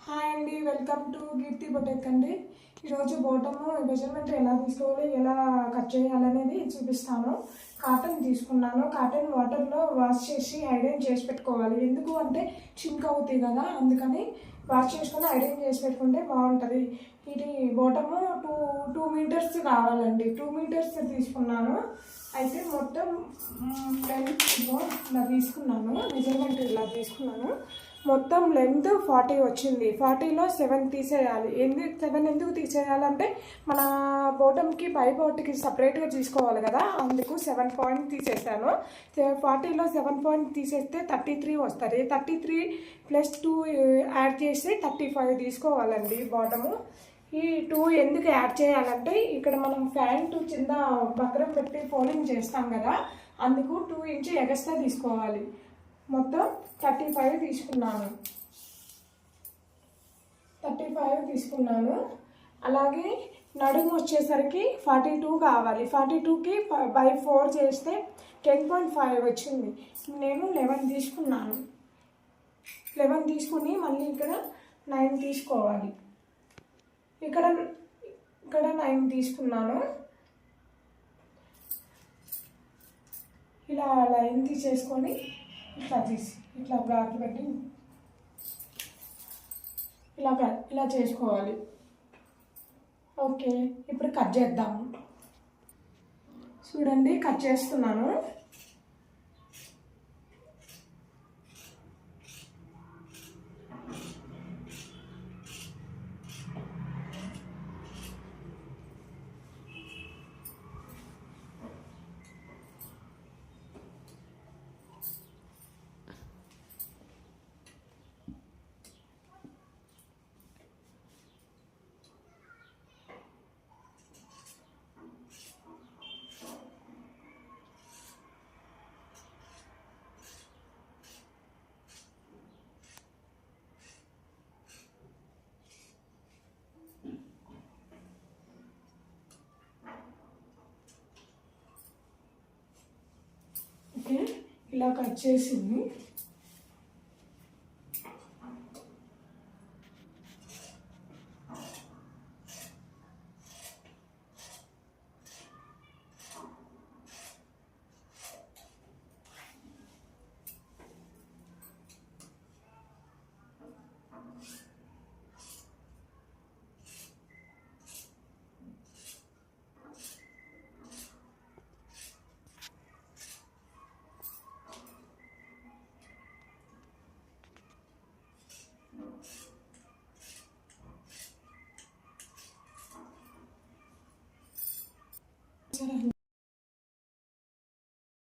Hi అండి, welcome to Keerthi boutique అండి. ఈరోజు బోటము మెజర్మెంట్ ఎలా తీసుకోవాలి, ఎలా కట్ చేయాలనేది చూపిస్తాను. కాటన్ తీసుకున్నాను. కాటన్ వాటర్లో వాష్ చేసి ఐరన్ చేసి పెట్టుకోవాలి. ఎందుకు అంటే చింక్ అవుతాయి కదా, అందుకని వాష్ చేసుకొని ఐరన్ చేసి పెట్టుకుంటే బాగుంటుంది. ఇది బోటము టూ మీటర్స్ కావాలండి. 2 మీటర్స్ తీసుకున్నాను. అయితే మొత్తం ఇలా తీసుకున్నాను. మెజర్మెంట్ ఇలా తీసుకున్నాను. మొత్తం లెంత్ 40 వచ్చింది. 40లో 7 తీసేయాలి. 7 ఎందుకు తీసేయాలంటే మన బోటంకి పై బోట్కి సపరేట్గా తీసుకోవాలి కదా, అందుకు 7 పాయింట్ తీసేసాను. 40లో 7 పాయింట్ తీసేస్తే 33 వస్తుంది. 33 + 2 యాడ్ చేసి 35 తీసుకోవాలండి బాటము. ఈ 2 ఎందుకు యాడ్ చేయాలంటే ఇక్కడ మనం ప్యాంటు కింద బక్రం పెట్టి ఫోల్డింగ్ చేస్తాం కదా, అందుకు 2 ఇంచ్ ఎగస్ట్రా తీసుకోవాలి. మొత్తం 35 తీసుకున్నాను. అలాగే నడుము వచ్చేసరికి 42 కావాలి. 42కి by 4 చేస్తే 10.5 వచ్చింది. నేను 11 తీసుకున్నాను. 11 తీసుకుని మళ్ళీ ఇక్కడ 9 తీసుకోవాలి. ఇక్కడ 9 తీసుకున్నాను. ఇలా లైన్ తీసేసుకొని ఇట్లా బ్లాక్ పెట్టి ఇలా చేసుకోవాలి. ఓకే, ఇప్పుడు కట్ చేద్దాము. చూడండి, కట్ చేస్తున్నాను. ఓకే, ఇలా కట్ చేసింది.